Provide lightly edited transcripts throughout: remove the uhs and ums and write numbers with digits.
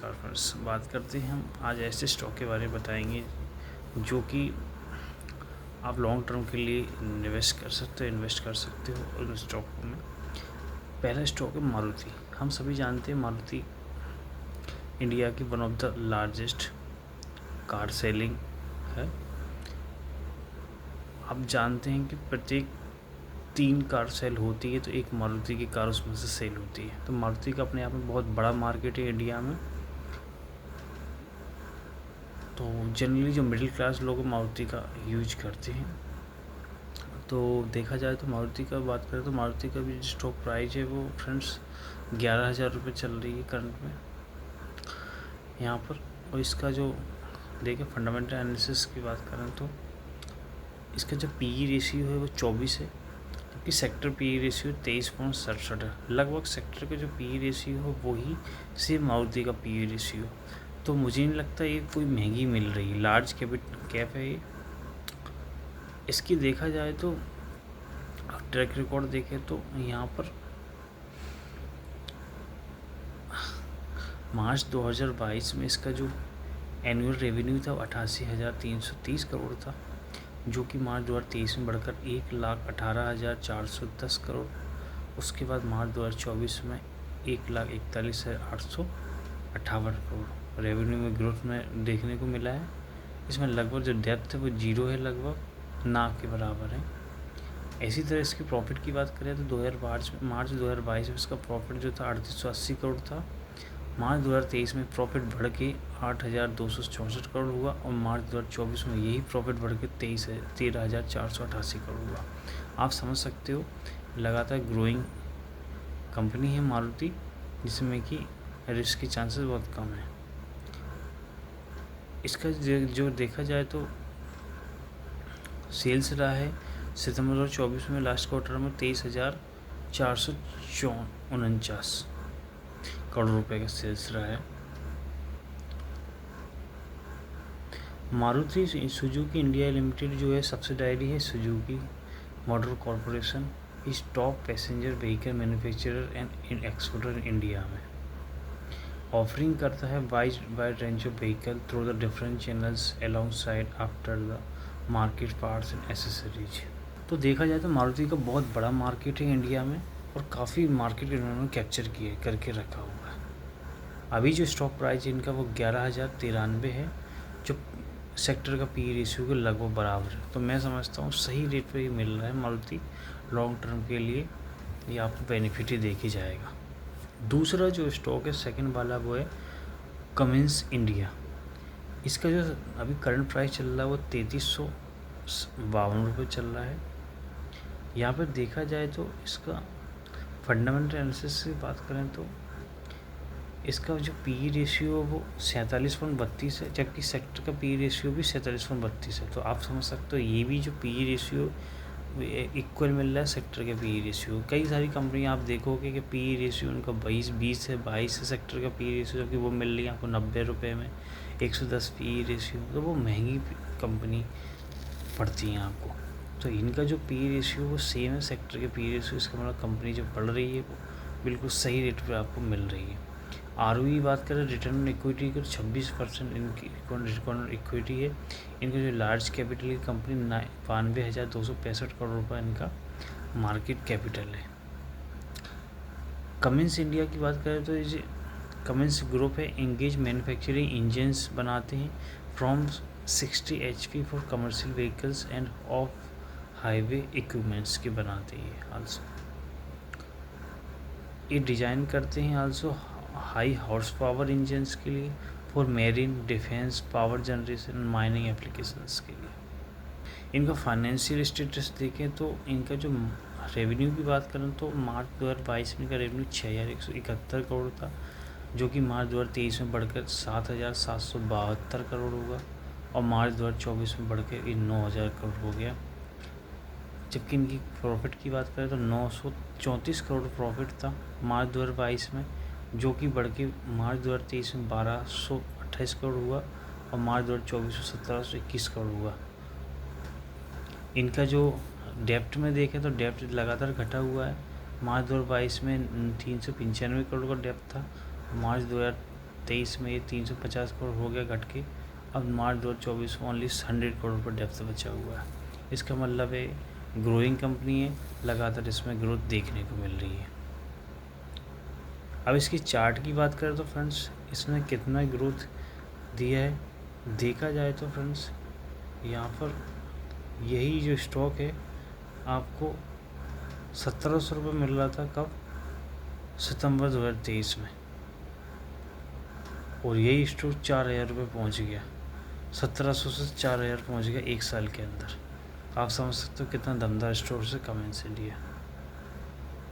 नमस्कार फ्रेंड्स, बात करते हैं हम आज ऐसे स्टॉक के बारे में बताएंगे जो कि आप लॉन्ग टर्म के लिए इन्वेस्ट कर सकते हो उन स्टॉक में। पहला स्टॉक है मारुति। हम सभी जानते हैं मारुति इंडिया की one of the largest car selling है। आप जानते हैं कि प्रत्येक 3 कार सेल होती है तो एक मारुति की कार उसमें से सेल होती है। तो मारुति का अपने आप में बहुत बड़ा मार्केट है इंडिया में। तो जनरली जो मिडिल क्लास लोग मारुति का यूज करते हैं। तो देखा जाए तो मारुति का बात करें तो मारुति का भी स्टॉक प्राइस है वो फ्रेंड्स 11,000 रुपये चल रही है करंट में यहाँ पर। और इसका जो देखें फंडामेंटल एनालिसिस की बात करें तो इसका जो पीई रेशियो है वो 24 है, जबकि सेक्टर पीई रेशियो 23.67 है। लगभग सेक्टर का जो पीई रेशियो है वही सेम मारुति का पीई रेशियो। तो मुझे नहीं लगता ये कोई महंगी मिल रही है, लार्ज कैप है ये। इसकी देखा जाए तो ट्रैक रिकॉर्ड देखें तो यहाँ पर मार्च 2022 में इसका जो एनुअल रेवेन्यू था 88,330 करोड़ था, जो कि मार्च 2023 में बढ़कर 1,18,410 करोड़। उसके बाद मार्च 2024 में 1,41,858 करोड़ रेवेन्यू में ग्रोथ में देखने को मिला है। इसमें लगभग जो डेप्थ है वो 0 है, लगभग ना के बराबर है। इसी तरह इसकी प्रॉफिट की बात करें तो मार्च 2022 में इसका प्रॉफिट जो था 3880 करोड़ था। मार्च 2023 में प्रॉफिट बढ़ के 8,264 करोड़ हुआ और मार्च 2024 में यही प्रॉफिट बढ़ के 13,488 करोड़ हुआ। आप समझ सकते हो लगातार ग्रोइंग कंपनी है मारुति, जिसमें कि रिस्क के चांसेस बहुत कम है। इसका जो देखा जाए तो सेल्स रहा है सितंबर 2024 में लास्ट क्वार्टर में 23,449 करोड़ रुपए का सेल्स रहा है। मारुति सुजुकी इंडिया लिमिटेड जो है सब्सिडायरी है सुजुकी मोटर कॉरपोरेशन, इस top passenger vehicle manufacturer and exporter India में। ऑफरिंग करता है wide range of vehicle through the different channels alongside after the market parts and accessories. तो देखा जाए तो मारुति का बहुत बड़ा मार्केट है इंडिया में और काफ़ी मार्केट इन्होंने कैप्चर किए करके रखा हुआ है। अभी जो स्टॉक प्राइस इनका वो 11,093 है, जो सेक्टर का पी रेशियो के लगभग बराबर है। तो मैं समझता हूँ सही रेट पे ये मिल रहा है मारुति। लॉन्ग टर्म के लिए ये आपको बेनिफिट ही देखी जाएगा। दूसरा जो स्टॉक है सेकंड वाला वो है कमिंस इंडिया। इसका जो अभी करंट प्राइस चल रहा है वो 3,352 रुपये चल रहा है। यहाँ पर देखा जाए तो इसका फंडामेंटल एनालिसिस से बात करें तो इसका जो पी रेशियो वो 47.32 है, जबकि सेक्टर का पी रेशियो भी 47.32 है। तो आप समझ सकते हो ये भी जो पी रेशियो इक्वल मिल रहा है सेक्टर के पी रेशियो। कई सारी कंपनी आप देखोगे कि पी रेशियो उनका 20 है, 22 है सेक्टर का पी रेशियो, जबकि वो मिल रही है आपको 90 रुपये में 110 पी रेशियो। तो वो महंगी कंपनी पड़ती हैं आपको। तो इनका जो पी रेशियो वो सेम है सेक्टर के पी रेशियो। इसका मतलब कंपनी जो बढ़ रही है वो बिल्कुल सही रेट पे आपको मिल रही है। आरओई बात करें रिटर्न ऑन इक्विटी की 26% इनकी रिटर्न ऑन इक्विटी है। इनका जो लार्ज कैपिटल की कंपनी 92,265 करोड़ रुपये इनका मार्केट कैपिटल है। कमिंस इंडिया की बात करें तो ये कमिंस ग्रुप है एंगेज मैन्युफैक्चरिंग इंजन्स बनाते हैं from 60 HP for commercial vehicles end of highway equipments के बनाते हैं। आल्सो ये डिज़ाइन करते हैं also high horse power engines के लिए for marine defence power generation mining applications के लिए। इनका फाइनेंशियल स्टेटस देखें तो इनका जो रेवेन्यू की बात करें तो मार्च 2022 में इनका रेवेन्यू 6,171 करोड़ था, जो कि मार्च 2023 में बढ़कर 7,772 करोड़ होगा और मार्च 2024 में बढ़कर 9,000 करोड़ हो गया। जबकि इनकी प्रॉफिट की बात करें तो 934 करोड़ प्रॉफिट था मार्च 2022 में, जो कि बढ़ के मार्च 2023 में 1,228 करोड़ हुआ और मार्च 2024 में 1,721 करोड़ हुआ। इनका जो डेप्ट में देखें तो डेप्ट लगातार घटा हुआ है। मार्च 2022 में 395 करोड़ का डेप्ट था, मार्च 2023 में ये 350 करोड़ हो गया घट के, अब मार्च 2024 में ओनली 100 करोड़ पर डेप्थ बचा हुआ है। इसका मतलब है ग्रोइंग कंपनी है, लगातार इसमें ग्रोथ देखने को मिल रही है। अब इसकी चार्ट की बात करें तो फ्रेंड्स इसने कितना ग्रोथ दिया है देखा जाए तो फ्रेंड्स यहाँ पर यही जो स्टॉक है आपको 1700 रुपये मिल रहा था कब, सितंबर 2023 में, और यही स्टॉक 4000 रुपये पहुँच गया, 1700 से 4000 पहुँच गया एक साल के अंदर। आप समझ सकते हो कितना दमदार स्टॉक से कमेंट्स लिया।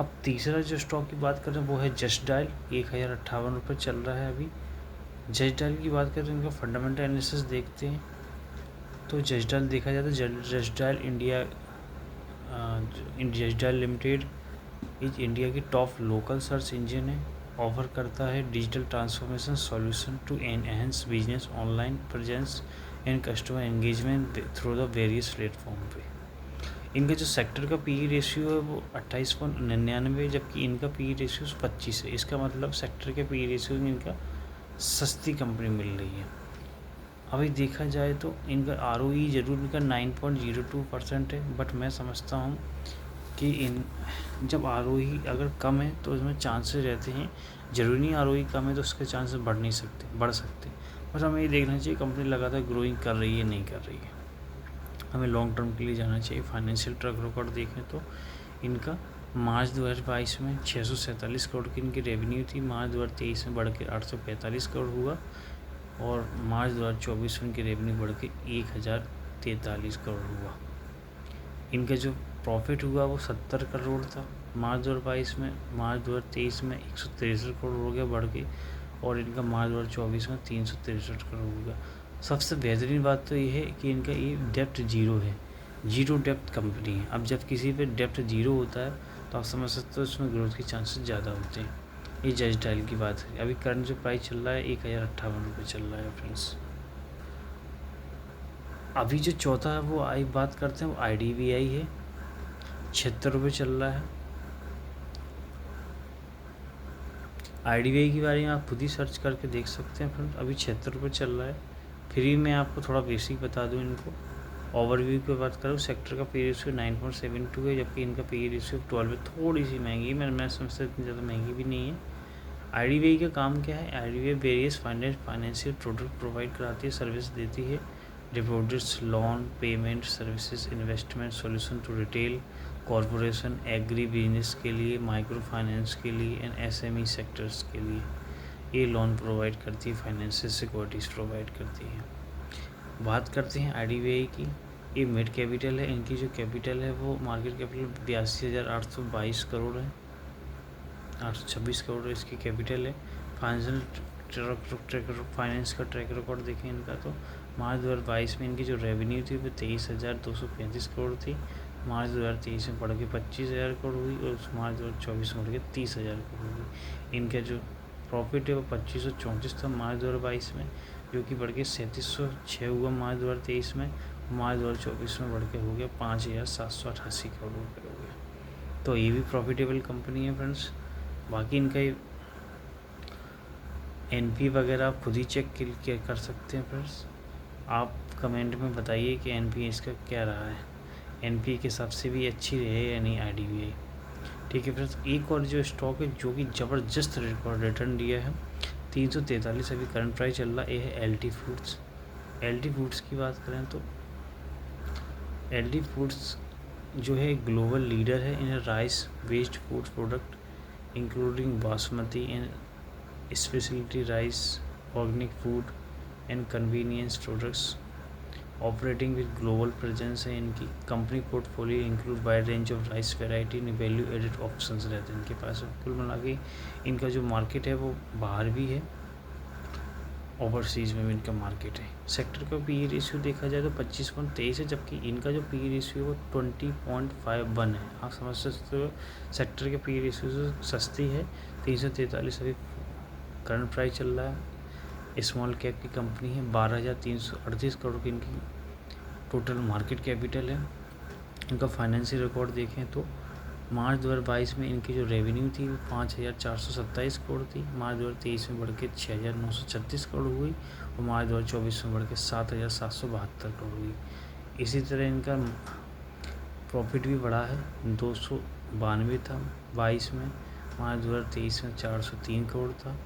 अब तीसरा जो स्टॉक की बात करें वो है जस्ट डायल, 1058 रुपये चल रहा है अभी। जस्ट डायल की बात करें तो इनका फंडामेंटल एनालिसिस देखते हैं तो जस्ट डायल देखा जाए तो just dial just dial limited India की टॉप लोकल सर्च इंजन है, ऑफर करता है digital transformation solution to enhance business online presence and customer engagement through the various platform पे। इनका जो सेक्टर का पी रेशियो है वो 28.99, जबकि इनका पी रेशियो 25 है। इसका मतलब सेक्टर के पी रेशियो में इनका सस्ती कंपनी मिल रही है। अभी देखा जाए तो इनका ROE ज़रूर इनका 9.02% है, बट मैं समझता हूँ कि जब ROE अगर कम है तो इसमें चांसेस रहते हैं, ज़रूरी नहीं ROE कम है तो उसके चांसेस बढ़ सकते। बस हमें ये देखना चाहिए कंपनी लगातार ग्रोइंग कर रही है नहीं कर रही है। हमें लॉन्ग टर्म के लिए जाना चाहिए। फाइनेंशियल ट्रैक रिकॉर्ड देखें तो इनका मार्च 2022 में 647 करोड़ की इनकी रेवेन्यू थी, मार्च 2023 में बढ़ के 845 करोड़ हुआ, और मार्च 2024 में इनकी रेवेन्यू बढ़ के 1043 करोड़ हुआ। इनका जो प्रॉफिट हुआ वो 70 करोड़ था मार्च 2022 में, मार्च 2023 में 163 करोड़ हो गया बढ़ के, और इनका मार्च 2024 में 363 करोड़ हो गया। सबसे बेहतरीन बात तो ये है कि इनका ये डेप्थ जीरो है, जीरो डेप्थ कंपनी है। अब जब किसी पे डेप्थ जीरो होता है तो आप समझ सकते हो उसमें ग्रोथ के चांसेस ज़्यादा होते हैं। ये जस्ट डायल की बात है। अभी करंट जो प्राइस चल रहा है 1058 रुपये चल रहा है फ्रेंड्स। अभी जो चौथा है वो बात करते हैं वो IDBI है, 76 रुपये चल रहा है। IDBI के बारे में आप खुद ही सर्च करके देख सकते हैं फ्रेंड्स, अभी 76 रुपये चल रहा है। फ्री में आपको थोड़ा बेसिक बता दूं इनको। ओवरव्यू की बात करूँ, सेक्टर का पी रेशियो 9.72 है, जबकि इनका पी रेशियो 12 है, थोड़ी सी महंगी है। मैं समझता इतनी ज़्यादा महंगी भी नहीं है। IDBI का काम क्या है, IDBI various financial product provide कराती है, सर्विस देती है, deposits, loan, payment services, investment solution to retail, corporation, agri business के लिए, माइक्रो फाइनेंस के लिए एंड SME सेक्टर्स के लिए ये लोन प्रोवाइड करती है, फाइनेंशियल सिक्योरिटीज़ प्रोवाइड करती है। बात करते हैं IDBI की, ये मिड कैपिटल है। इनकी जो कैपिटल है वो मार्केट कैपिटल 82,822 करोड़ है, 826 करोड़ इसकी कैपिटल है। फाइनेंस का ट्रैक रिकॉर्ड देखें इनका तो मार्च 2022 में इनकी जो रेवेन्यू थी वो 23,235 करोड़ थी, मार्च 2023 में बढ़ के 25,000 करोड़ हुई, और मार्च 2024 में बढ़ के 30,000 करोड़ हुई। इनका जो प्रॉफिट है वो 2534 था मार्च 2022 में, जो कि बढ़ के 3706 हुआ मार्च 2023 में, मार्च 2024 में बढ़ के हो गया 5,788 करोड़ रुपये हो गया। तो ये भी प्रॉफिटेबल कंपनी है फ्रेंड्स। बाकी इनका NP वगैरह आप खुद ही चेक कर सकते हैं फ्रेंड्स। आप कमेंट में बताइए कि NP इसका क्या रहा है, NP के हिसाब से भी अच्छी रहे या नहीं IDBI। ठीक है फ्रेंड्स, एक और जो स्टॉक है जो कि ज़बरदस्त रिटर्न दिया है, 343 अभी करंट प्राइस चल रहा है, ये है LT फूड्स। LT फूड्स की बात करें तो LT फूड्स जो है ग्लोबल लीडर है in rice based food product including basmati and specialty rice, organic food and convenience products, operating with global presence है। इनकी company portfolio include wide range of rice variety and value added options रहते हैं इनके पास। कुल मिला के इनका जो मार्केट है वो बाहर भी है, ओवरसीज़ में भी इनका मार्केट है। सेक्टर का पी रेशियो देखा जाए तो 25.23 है, जबकि इनका जो पी रेशियो वो 20.51 है। आप समझ सकते हो सेक्टर के पी रेशियो से सस्ती है। 343 अभी करंट प्राइस चल रहा है। स्मॉल कैप की कंपनी है, 12,338 करोड़ की इनकी टोटल मार्केट कैपिटल है। इनका फाइनेंशियल रिकॉर्ड देखें तो मार्च 2022 में इनकी जो रेवेन्यू थी वो 5,427 करोड़ थी। मार्च 2023 में बढ़ के 6,936 करोड़ हुई और मार्च 2024 में बढ़ के 7,772 करोड़ हुई। इसी तरह इनका प्रॉफिट भी बढ़ा है, 292 था 22 में, मार्च 2023 में 403 करोड़ था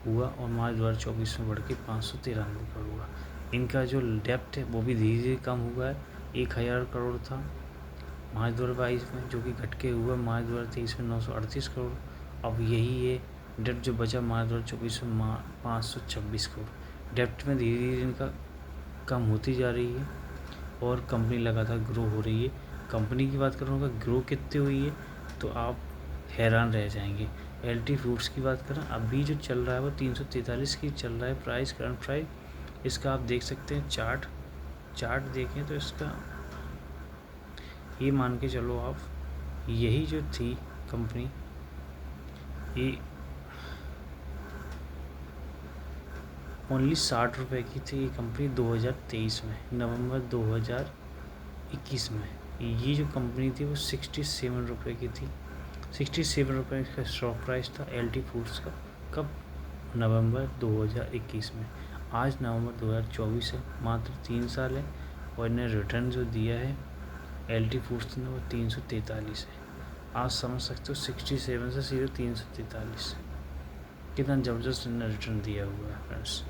हुआ और मार्च 2024 में बढ़ के 593 करोड़ हुआ। इनका जो डेप्ट है वो भी धीरे धीरे कम हुआ है, 1,000 करोड़ था मार्च 2022 में, जो कि घट के हुआ मार्च 2023 में 938 करोड़। अब यही है डेप्ट जो बचा मार्च 2024 में 526 करोड़। डेप्ट में धीरे धीरे इनका कम होती जा रही है और कंपनी लगातार ग्रो हो रही है। कंपनी की बात करूँगा ग्रो कितनी हुई है तो आप हैरान रह जाएंगे। LT फूड्स की बात करें अभी जो चल रहा है वो 343 की चल रहा है प्राइस, करंट प्राइस। इसका आप देख सकते हैं चार्ट देखें तो इसका ये मान के चलो आप, यही जो थी कंपनी ये ओनली 60 रुपये की थी ये कंपनी 2023 में, नवंबर 2021 में। ये जो कंपनी थी वो 67 रुपये की थी, 67 रुपये का स्टॉक प्राइस था LT फूड्स का। कब? नवंबर 2021 में। आज नवंबर 2024 है, मात्र 3 साल है और इन्हें रिटर्न जो दिया है LT फूड्स ने वो 343 है। आप समझ सकते हो 67 से सीधे 343, कितना ज़बरदस्त इन्हें रिटर्न दिया हुआ है फ्रेंड्स।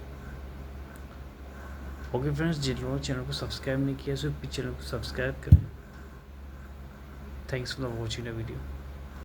ओके फ्रेंड्स, जिन लोगों ने चैनल को सब्सक्राइब नहीं किया सो प्लीज़ चैनल को सब्सक्राइब करें। Thanks for watching the video.